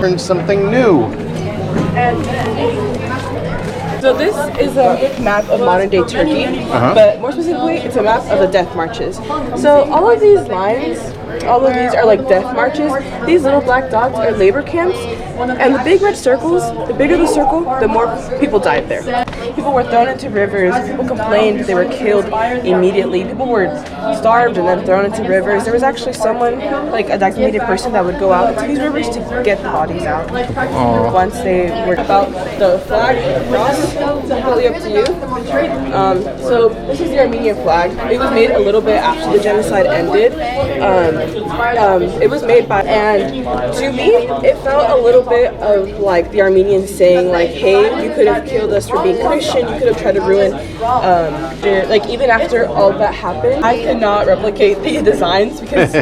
Learn something new. So this is a map of modern-day Turkey, but more specifically, it's a map of the death marches. So all of these lines, all of these are like death marches. These little black dots are labor camps, and the big red circles, the bigger the circle, the more people died there. People were thrown into rivers, people complained they were killed immediately, people were starved and then thrown into rivers. There was actually someone, like a designated person that would go out into these rivers to get the bodies out once they were about the flag cross. Totally up to you. So this is the Armenian flag. It was made a little bit after the genocide ended. It was made by, and to me, it felt a little bit of like the Armenians saying like, hey, you could have killed us for being Christian, you could have tried to ruin, like even after all that happened, I could not replicate the designs because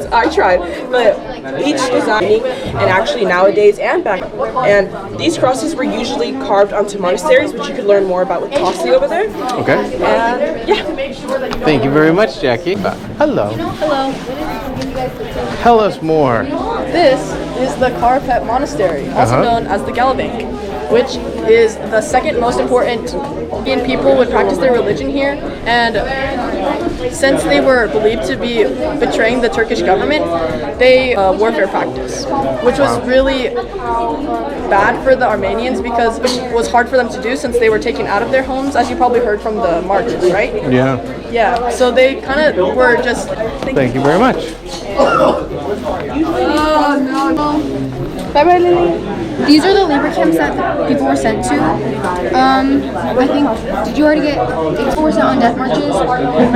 I tried, but each design, and actually nowadays and back, and these crosses were usually carved onto monasteries, which you could learn more about with Tossi over there. Okay. And yeah. Thank you very much, Jackie. Hello. Hello. Tell us more. This is the Karapet Monastery, also known as the Galabank, which is the second most important people would practice their religion here. And since they were believed to be betraying the Turkish government, they warfare practice, which was really bad for the Armenians because it was hard for them to do since they were taken out of their homes, as you probably heard from the marches, right? Yeah. Yeah, so they kind of were just... Thank you very much. Bye-bye, Lily. These are the labor camps that people were sent to. I think, did you already get, people were sent on death marches,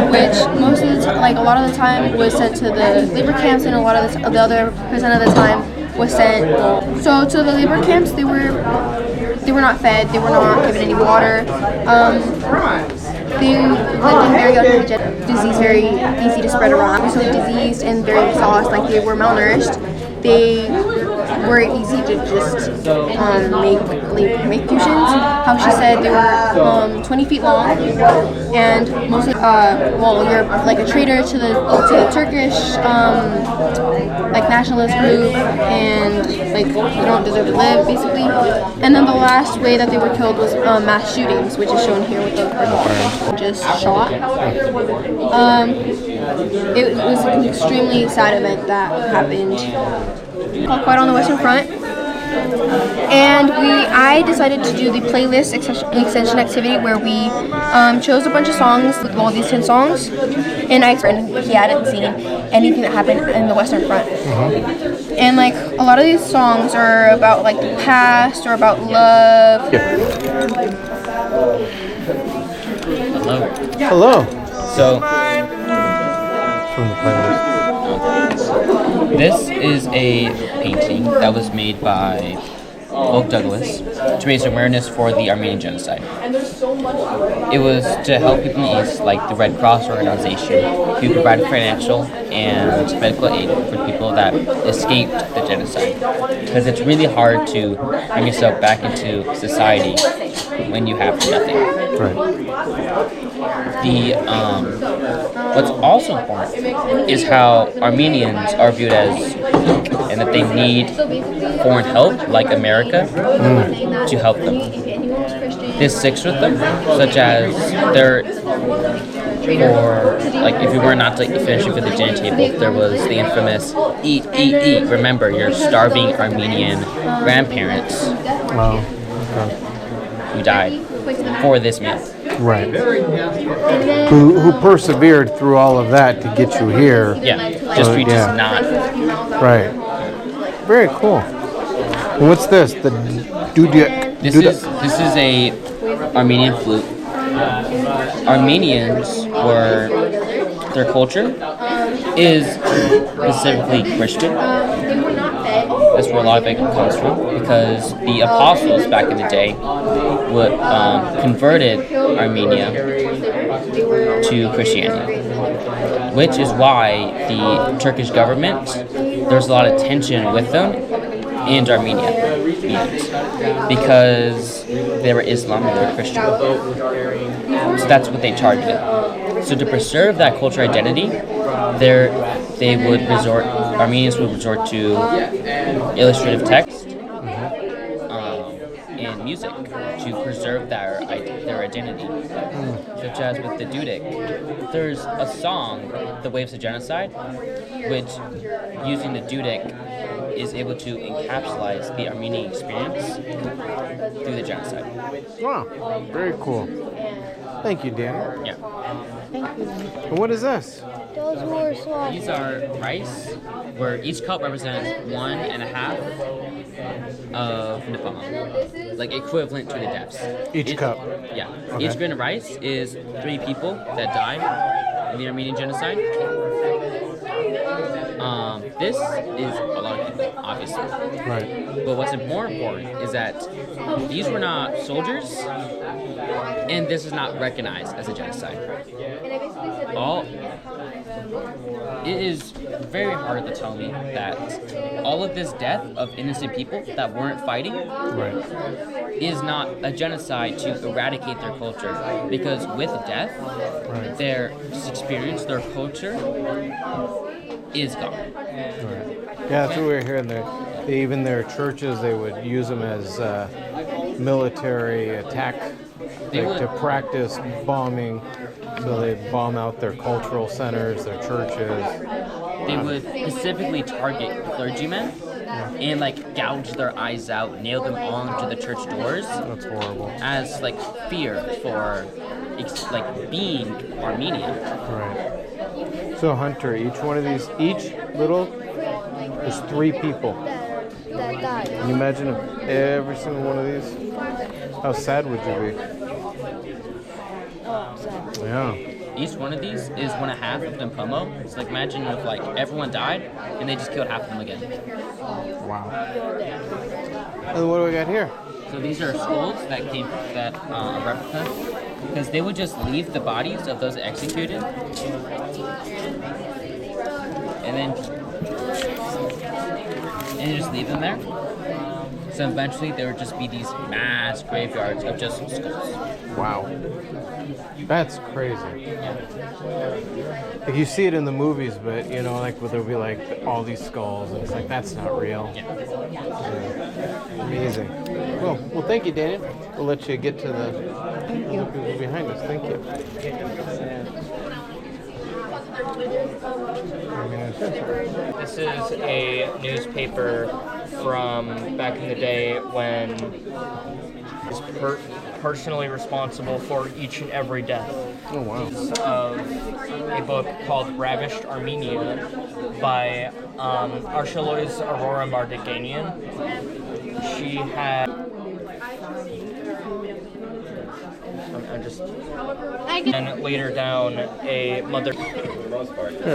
which most of the time, like a lot of the time was sent to the labor camps, and a lot of the other percent of the time was sent. So to the labor camps, they were not fed, they were not given any water. They lived in very unhygienic, disease very easy to spread around, so diseased and very exhausted, like they were malnourished. They were easy to just make fusions. How she said they were 20 feet long, and mostly, well, you're like a traitor to the Turkish like nationalist group, and like you don't deserve to live, basically. And then the last way that they were killed was mass shootings, which is shown here with the just shot. It was an extremely sad event that happened quite on the Western Front. And I decided to do the playlist extension activity where we chose a bunch of songs with all these 10 songs, and he hadn't seen anything that happened in the Western Front. And like a lot of these songs are about like the past or about love. Hello. So, From the playlist. this is a painting that was made by Oak Douglas to raise awareness for the Armenian genocide. It was to help people in the East, like the Red Cross organization, who provided financial and medical aid for people that escaped the genocide. Because it's really hard to bring yourself back into society when you have nothing. Right. What's also important is how Armenians are viewed as weak and that they need foreign help, like America, to help them. This sticks with them, such as like if you were not to finish it with the dinner table, there was the infamous eat, eat, eat. Remember your starving Armenian grandparents who died for this meal. Right. Who persevered through all of that to get you here. Yeah, just for you to not. Right. Very cool. And what's this? The dudia. This is a Armenian flute. Armenians their culture is specifically Christian. That's where a lot of it comes from, because the apostles back in the day would converted Armenia to Christianity, which is why the Turkish government, there's a lot of tension with them and Armenians, because they were Islam and they were Christian. So that's what they targeted. So to preserve that cultural identity, they would resort Armenians would resort to illustrative text and music to preserve their identity. Such as with the Dudic, there's a song, "The Waves of Genocide," which, using the Dudic, is able to encapsulate the Armenian experience through the genocide. Wow, very cool. Thank you, Danny. Yeah. And what is this? Those were swap. These are rice, where each cup represents 1.5 of Nepal, like equivalent to the deaths. Each cup? Yeah. Okay. Each grain of rice is 3 people that died in the Armenian genocide. This is a lot of people, obviously. Right. But what's more important is that these were not soldiers, and this is not recognized as a genocide. It is very hard to tell me that all of this death of innocent people that weren't fighting Right. is not a genocide to eradicate their culture, because with death, Right. their experience, their culture is gone. Right. Yeah, that's what we were hearing. Even their churches, they would use them as military attack, They like to would- practice bombing. So they'd bomb out their cultural centers, their churches. They would specifically target clergymen and like gouge their eyes out, nail them onto the church doors That's horrible. as like fear for like being Armenian. Right. So Hunter, each little is 3 people. That died. Can you imagine if every single one of these? How sad would you be? Oh, sad. Yeah. Each one of these is 1.5 of Dempomo. So like imagine if like everyone died and they just killed half of them again. Wow. And what do we got here? So these are skulls that are replica, because they would just leave the bodies of those executed, and then just leave them there. So eventually there would just be these mass graveyards of just skulls. Wow. That's crazy. Like you see it in the movies, but you know, like there'll be like all these skulls, and it's like that's not real. Yeah. Yeah. Amazing. Well, thank you, Daniel. We'll let you get to the people behind us. Thank you. This is a newspaper from back in the day when is personally responsible for each and every death. Oh wow. Of a book called Ravished Armenia by Archelois Aurora Mardiganian. She had and later down a mother.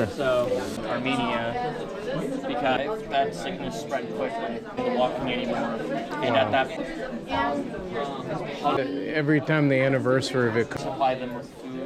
So Armenia, because that sickness spread quickly, couldn't walking anymore, and at that Every time the anniversary of it comes. supply them with food